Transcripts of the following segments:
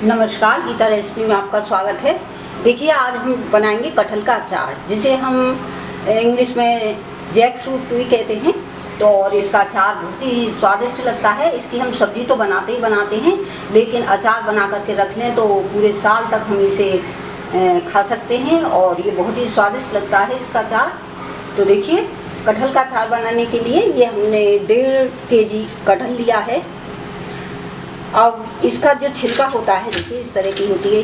नमस्कार, गीता रेसिपी में आपका स्वागत है। देखिए, आज हम बनाएंगे कटहल का अचार, जिसे हम इंग्लिश में जैक फ्रूट भी कहते हैं। तो और इसका अचार बहुत ही स्वादिष्ट लगता है। इसकी हम सब्जी तो बनाते ही बनाते हैं, लेकिन अचार बना करके रख लें तो पूरे साल तक हम इसे खा सकते हैं और ये बहुत ही स्वादिष्ट लगता है इसका अचार। तो देखिए, कटहल का अचार बनाने के लिए ये हमने 1.5 kg कटहल लिया है। अब इसका जो छिलका होता है, देखिए इस तरह की होती है,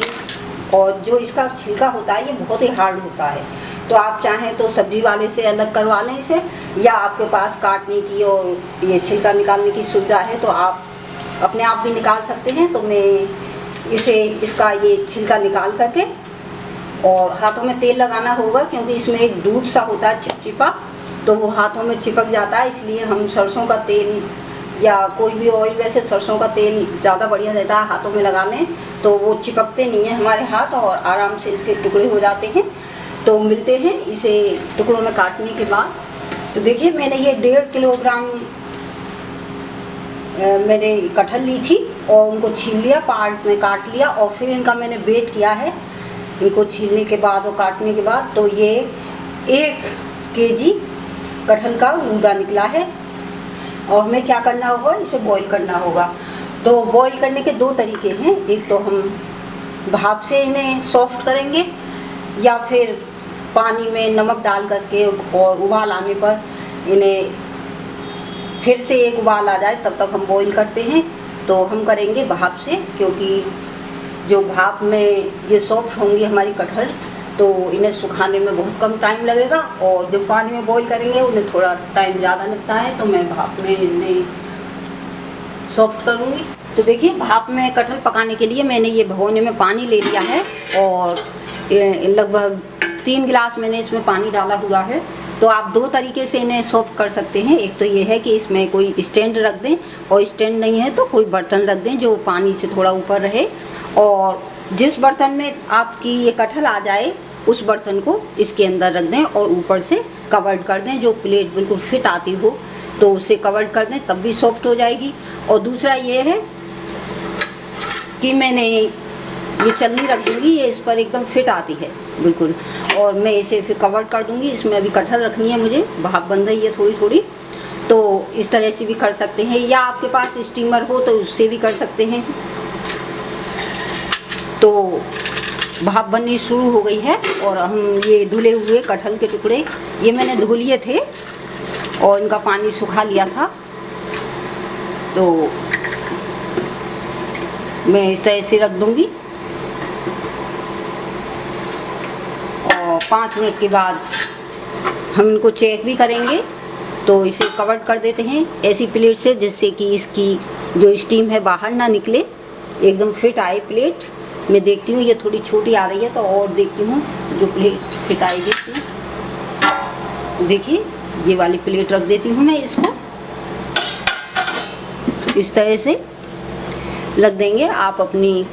और जो इसका छिलका होता है ये बहुत ही हार्ड होता है। तो आप चाहें तो सब्जी वाले से अलग करवा लें इसे, या आपके पास काटने की और ये छिलका निकालने की सुविधा है तो आप अपने आप भी निकाल सकते हैं। तो मैं इसका ये छिलका निकाल करके, और हाथों में तेल लगाना होगा क्योंकि इसमें एक दूध सा होता है चिपचिपा, तो वो हाथों में चिपक जाता है। इसलिए हम सरसों का तेल या कोई भी ऑयल, वैसे सरसों का तेल ज़्यादा बढ़िया रहता है, हाथों में लगा लें तो वो चिपकते नहीं हैं हमारे हाथ और आराम से इसके टुकड़े हो जाते हैं। तो मिलते हैं इसे टुकड़ों में काटने के बाद। तो देखिए, मैंने ये 1.5 किलोग्राम मैंने कटहल ली थी और उनको छील लिया, पार्ट में काट लिया और फिर इनका मैंने वेट किया है। इनको छीलने के बाद और काटने के बाद तो ये 1 kg कटहल का गूदा निकला है। और हमें क्या करना होगा, इसे बॉईल करना होगा। तो बॉईल करने के 2 तरीके हैं। एक तो हम भाप से इन्हें सॉफ्ट करेंगे, या फिर पानी में नमक डाल करके और उबाल आने पर इन्हें फिर से एक उबाल आ जाए तब तक हम बॉईल करते हैं। तो हम करेंगे भाप से, क्योंकि जो भाप में ये सॉफ्ट होंगी हमारी कटहल तो इन्हें सुखाने में बहुत कम टाइम लगेगा, और जब पानी में बॉईल करेंगे उन्हें थोड़ा टाइम ज़्यादा लगता है। तो मैं भाप में इन्हें सॉफ्ट करूँगी। तो देखिए, भाप में कटहल पकाने के लिए मैंने ये भगोने में पानी ले लिया है और लगभग 3 गिलास मैंने इसमें पानी डाला हुआ है। तो आप 2 तरीके से इन्हें सॉफ्ट कर सकते हैं। एक तो ये है कि इसमें कोई स्टैंड रख दें, और स्टैंड नहीं है तो कोई बर्तन रख दें जो पानी से थोड़ा ऊपर रहे, और जिस बर्तन में आपकी ये कटहल आ जाए उस बर्तन को इसके अंदर रख दें और ऊपर से कवर्ड कर दें। जो प्लेट बिल्कुल फिट आती हो तो उसे कवर्ड कर दें, तब भी सॉफ्ट हो जाएगी। और दूसरा ये है कि मैंने ये चलनी रख दूँगी, ये इस पर एकदम फिट आती है बिल्कुल, और मैं इसे फिर कवर्ड कर दूँगी। इसमें अभी कटहल रखनी है मुझे, भाप बन रही है थोड़ी थोड़ी। तो इस तरह से भी कर सकते हैं, या आपके पास स्टीमर हो तो उससे भी कर सकते हैं। तो भाप बननी शुरू हो गई है और हम ये धुले हुए कटहल के टुकड़े ये मैंने धो लिए थे और इनका पानी सुखा लिया था। तो मैं इस तरह से रख दूंगी और 5 मिनट के बाद हम इनको चेक भी करेंगे। तो इसे कवर कर देते हैं ऐसी प्लेट से, जिससे कि इसकी जो स्टीम है बाहर ना निकले, एकदम फिट आए प्लेट। मैं देखती हूँ ये थोड़ी छोटी आ रही है तो और देखती हूँ जो प्लेट फिट आएगी इसमें। देखिए, ये वाली प्लेट रख देती हूँ मैं इसको, तो इस तरह से रख देंगे। आप अपनी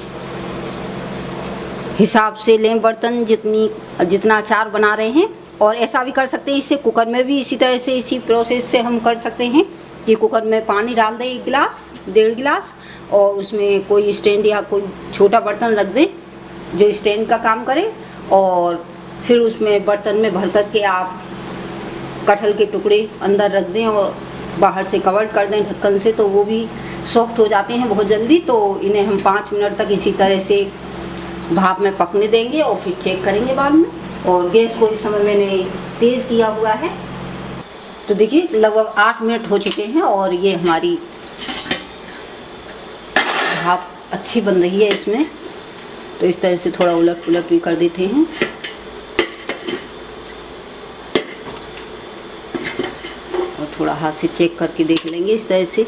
हिसाब से लें बर्तन, जितना अचार बना रहे हैं। और ऐसा भी कर सकते हैं, इससे कुकर में भी इसी तरह से, इसी प्रोसेस से हम कर सकते हैं कि कुकर में पानी डाल दें 1 गिलास 1.5 गिलास, और उसमें कोई स्टैंड या कोई छोटा बर्तन रख दें जो स्टैंड का काम करे, और फिर उसमें बर्तन में भर करके आप कटहल के टुकड़े अंदर रख दें और बाहर से कवर कर दें ढक्कन से, तो वो भी सॉफ्ट हो जाते हैं बहुत जल्दी। तो इन्हें हम 5 मिनट तक इसी तरह से भाप में पकने देंगे और फिर चेक करेंगे बाद में। और गैस को इस समय मैंने तेज़ किया हुआ है। तो देखिए, लगभग 8 मिनट हो चुके हैं और ये हमारी भाप अच्छी बन रही है इसमें। तो इस तरह से थोड़ा उलट पुलट भी कर देते हैं। और थोड़ा हाथ से चेक करके देख लेंगे इस तरह से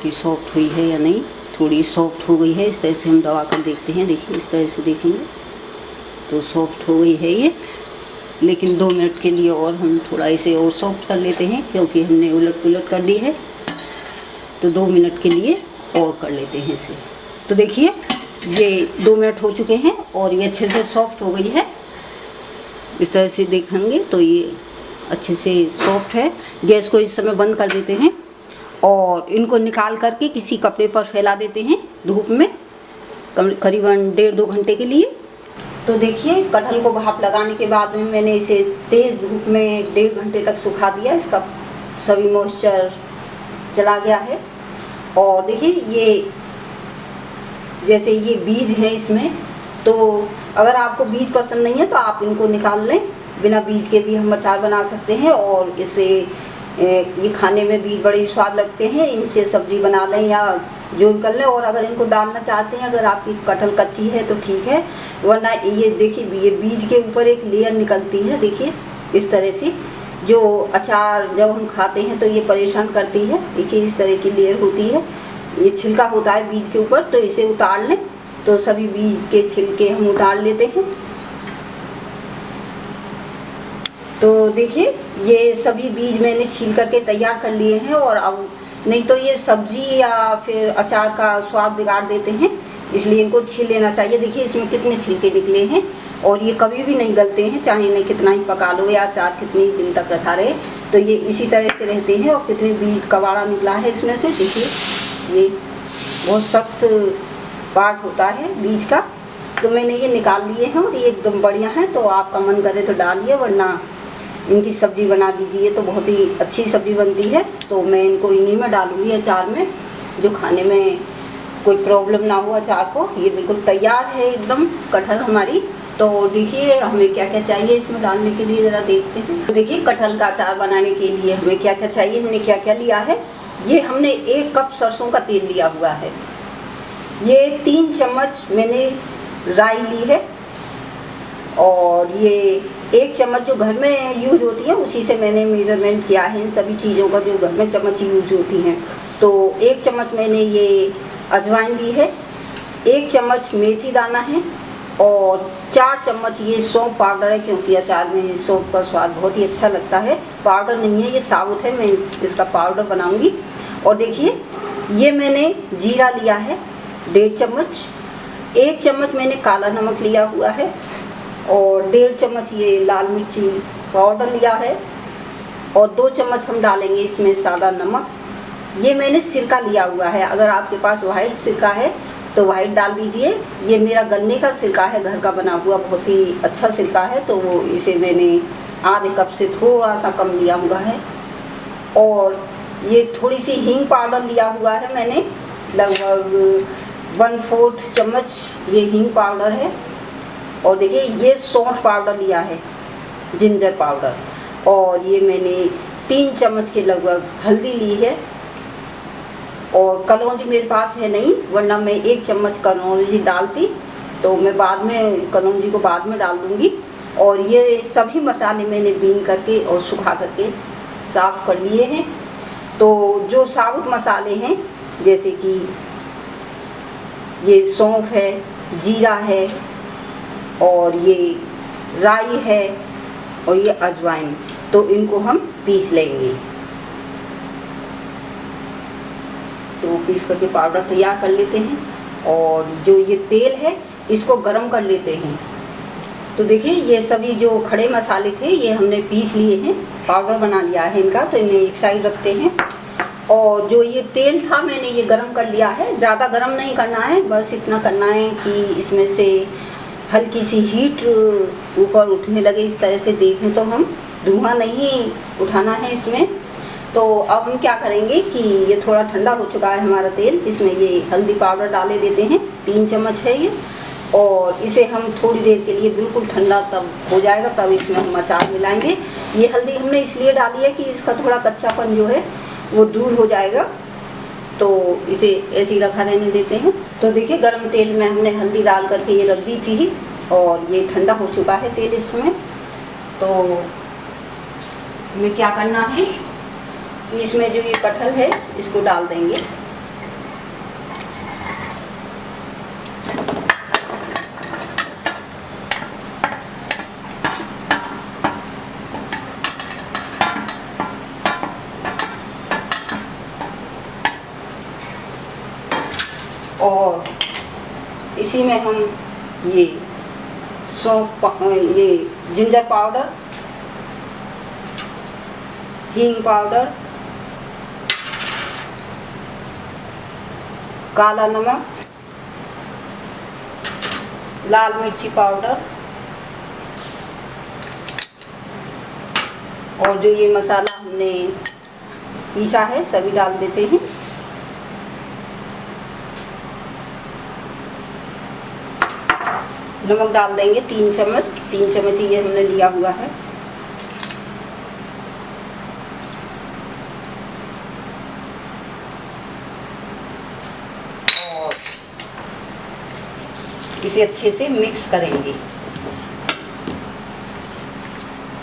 कि सॉफ्ट हुई है या नहीं। थोड़ी सॉफ्ट हो गई है, इस तरह से हम दबा कर देखते हैं। देखिए, इस तरह से देखेंगे तो सॉफ्ट हो गई है ये, लेकिन 2 मिनट के लिए और हम थोड़ा इसे और सॉफ्ट कर लेते हैं, क्योंकि हमने उलट पुलट कर दी है। तो 2 मिनट के लिए और कर लेते हैं इसे। तो देखिए, ये 2 मिनट हो चुके हैं और ये अच्छे से सॉफ्ट हो गई है। इस तरह से देखेंगे तो ये अच्छे से सॉफ्ट है। गैस को इस समय बंद कर देते हैं और इनको निकाल करके किसी कपड़े पर फैला देते हैं धूप में करीबन 1.5-2 घंटे के लिए। तो देखिए कटहल को भाप लगाने के बाद में मैंने इसे तेज़ धूप में 1.5 घंटे तक सुखा दिया। इसका सभी मॉइस्चर चला गया है। और देखिए ये जैसे ये बीज है इसमें, तो अगर आपको बीज पसंद नहीं है तो आप इनको निकाल लें। बिना बीज के भी हम अचार बना सकते हैं और इसे ये खाने में भी बड़े स्वाद लगते हैं। इनसे सब्जी बना लें या जो कर लें। और अगर इनको डालना चाहते हैं, अगर आपकी कटहल कच्ची है तो ठीक है, वरना ये देखिए ये बीज के ऊपर एक लेयर निकलती है। देखिए इस तरह से जो अचार जब हम खाते हैं तो ये परेशान करती है। देखिए इस तरह की लेयर होती है, ये छिलका होता है बीज के ऊपर, तो इसे उतार लें। तो सभी बीज के छिलके हम उतार लेते हैं। तो देखिए ये सभी बीज मैंने छील करके तैयार कर लिए हैं। और अब नहीं तो ये सब्जी या फिर अचार का स्वाद बिगाड़ देते हैं, इसलिए इनको छील लेना चाहिए। देखिए इसमें कितने छिलके निकले हैं और ये कभी भी नहीं गलते हैं, चाहे इन्हें कितना ही पका लो या अचार कितने दिन तक रखा रहे, तो ये इसी तरह से रहते हैं। और कितने बीज कबाड़ा निकला है इसमें से, देखिए ये बहुत सख्त पार्ट होता है बीज का। तो मैंने ये निकाल लिए हैं और ये एकदम बढ़िया है। तो आपका मन करे तो डालिए, वरना इनकी सब्ज़ी बना दीजिए तो बहुत ही अच्छी सब्ज़ी बनती है। तो मैं इनको इन्हीं में डालूँगी अचार में, जो खाने में कोई प्रॉब्लम ना हो अचार को। ये बिल्कुल तैयार है एकदम कटहल हमारी। तो देखिए हमें क्या क्या चाहिए इसमें डालने के लिए, ज़रा देखते हैं। तो देखिए कटहल का अचार बनाने के लिए हमें क्या क्या चाहिए, हमने क्या क्या लिया है। ये हमने 1 कप सरसों का तेल लिया हुआ है। ये 3 चम्मच मैंने राई ली है। और ये 1 चम्मच जो घर में यूज होती है उसी से मैंने मेज़रमेंट किया है इन सभी चीज़ों का, जो घर में चम्मच यूज होती हैं। तो 1 चम्मच मैंने ये अजवाइन ली है, 1 चम्मच मेथी दाना है और 4 चम्मच ये सौंफ पाउडर है, क्योंकि अचार में सौंफ का स्वाद बहुत ही अच्छा लगता है। पाउडर नहीं है, ये साबुत है, मैं इसका पाउडर बनाऊंगी। और देखिए ये मैंने जीरा लिया है 1.5 चम्मच, 1 चम्मच मैंने काला नमक लिया हुआ है और 1.5 चम्मच ये लाल मिर्ची पाउडर लिया है और 2 चम्मच हम डालेंगे इसमें सादा नमक। ये मैंने सिरका लिया हुआ है, अगर आपके पास वाइट सिरका है तो वाइट डाल दीजिए। ये मेरा गन्ने का सिरका है, घर का बना हुआ, बहुत ही अच्छा सिरका है। तो वो इसे मैंने आधे कप से थोड़ा सा कम लिया हुआ है। और ये थोड़ी सी हींग पाउडर लिया हुआ है मैंने, लगभग 1/4 चम्मच ये हींग पाउडर है। और देखिए ये सौंठ पाउडर लिया है, जिंजर पाउडर। और ये मैंने 3 चम्मच के लगभग हल्दी ली है। और कलौंजी मेरे पास है नहीं, वरना मैं 1 चम्मच कलौंजी डालती, तो मैं बाद में कलौंजी को बाद में डाल दूँगी। और ये सभी मसाले मैंने बीन करके और सुखा करके साफ़ कर लिए हैं। तो जो साबुत मसाले हैं, जैसे कि ये सौंफ है, जीरा है और ये राई है और ये अजवाइन, तो इनको हम पीस लेंगे। तो पीस करके पाउडर तैयार कर लेते हैं। और जो ये तेल है इसको गरम कर लेते हैं। तो देखिए ये सभी जो खड़े मसाले थे ये हमने पीस लिए हैं, पाउडर बना लिया है इनका, तो इन्हें एक साइड रखते हैं। और जो ये तेल था मैंने ये गरम कर लिया है। ज़्यादा गरम नहीं करना है, बस इतना करना है कि इसमें से हल्की सी हीट ऊपर उठने लगे, इस तरह से देखें तो हम, धुआं नहीं उठाना है इसमें। तो अब हम क्या करेंगे कि ये थोड़ा ठंडा हो चुका है हमारा तेल, इसमें ये हल्दी पाउडर डाले देते हैं, 3 चम्मच है ये। और इसे हम थोड़ी देर के लिए बिल्कुल ठंडा तब हो जाएगा, तब इसमें हम अचार मिलाएंगे। ये हल्दी हमने इसलिए डाली है कि इसका थोड़ा कच्चापन जो है वो दूर हो जाएगा, तो इसे ऐसे ही रखा रहने देते हैं। तो देखिए गरम तेल में हमने हल्दी डाल करके ये रख दी थी और ये ठंडा हो चुका है तेल इसमें। तो हमें क्या करना है कि इसमें जो ये कटहल है इसको डाल देंगे। और इसी में हम ये सौंफ, ये जिंजर पाउडर, हींग पाउडर काला नमक, लाल मिर्ची पाउडर और जो ये मसाला हमने पीसा है सभी डाल देते हैं। नमक डाल देंगे 3 चम्मच, 3 चम्मच ये हमने लिया हुआ है। और इसे अच्छे से मिक्स करेंगे,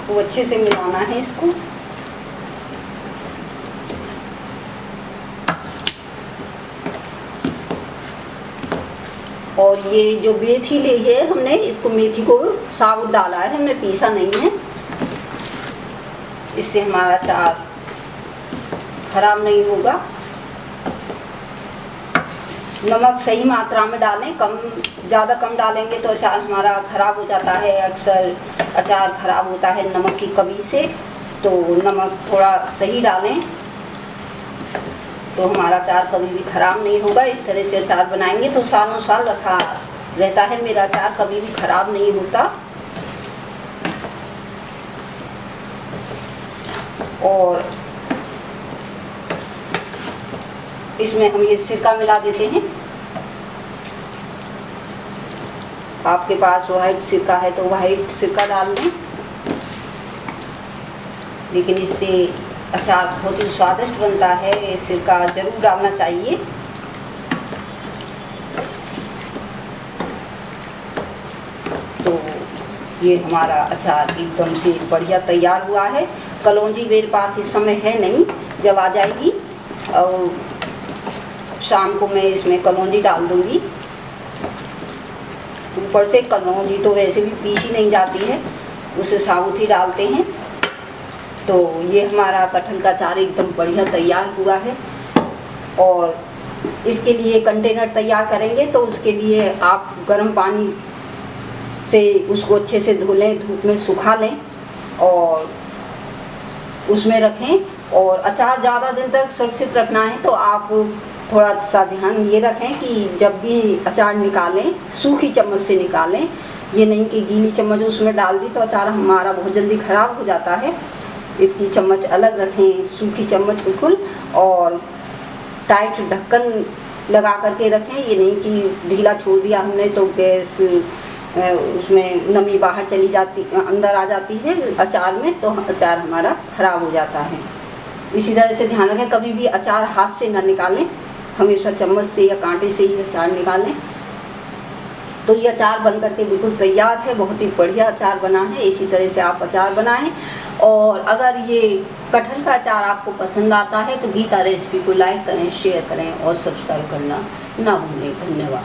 तो अच्छे से मिलाना है इसको। और ये जो मेथी ली है हमने, इसको मेथी को साबुत डाला है, हमने पीसा नहीं है। इससे हमारा अचार खराब नहीं होगा। नमक सही मात्रा में डालें, ज़्यादा कम डालेंगे तो अचार हमारा ख़राब हो जाता है। अक्सर अचार ख़राब होता है नमक की कमी से, तो नमक थोड़ा सही डालें तो हमारा अचार कभी भी ख़राब नहीं होगा। इस तरह से अचार बनाएंगे तो सालों साल रखा रहता है। मेरा अचार कभी भी ख़राब नहीं होता। और इसमें हम ये सिरका मिला देते हैं। आपके पास वाइट सिरका है तो वाइट सिरका डाल दें, लेकिन इससे अचार बहुत ही स्वादिष्ट बनता है। सिरका जरूर डालना चाहिए। तो ये हमारा अचार एकदम से बढ़िया तैयार हुआ है। कलौंजी मेरे पास इस समय है नहीं, जब आ जाएगी और शाम को मैं इसमें कलौंजी डाल दूंगी। ऊपर से कलौंजी तो वैसे भी पीसी नहीं जाती है, उसे साबुत ही डालते हैं। तो ये हमारा कटहल का अचार एकदम बढ़िया तैयार हुआ है। और इसके लिए कंटेनर तैयार करेंगे तो उसके लिए आप गर्म पानी से उसको अच्छे से धो लें, धूप में सुखा लें और उसमें रखें। और अचार ज़्यादा दिन तक सुरक्षित रखना है तो आप थोड़ा सा ध्यान ये रखें कि जब भी अचार निकालें सूखी चम्मच से निकालें, ये नहीं कि गीली चम्मच उसमें डाल दी तो अचार हमारा बहुत जल्दी ख़राब हो जाता है। इसकी चम्मच अलग रखें, सूखी चम्मच बिल्कुल, और टाइट ढक्कन लगा करके रखें। ये नहीं कि ढीला छोड़ दिया हमने तो गैस उसमें नमी बाहर चली जाती, अंदर आ जाती है अचार में, तो अचार हमारा ख़राब हो जाता है। इसी तरह से ध्यान रखें कभी भी अचार हाथ से ना निकालें, हमेशा चम्मच से या कांटे से ही अचार निकालें। तो ये अचार बन करके बिल्कुल तैयार है। बहुत ही बढ़िया अचार बना है। इसी तरह से आप अचार बनाएं। और अगर ये कटहल का अचार आपको पसंद आता है तो गीता रेसिपी को लाइक करें, शेयर करें और सब्सक्राइब करना ना भूलें। धन्यवाद।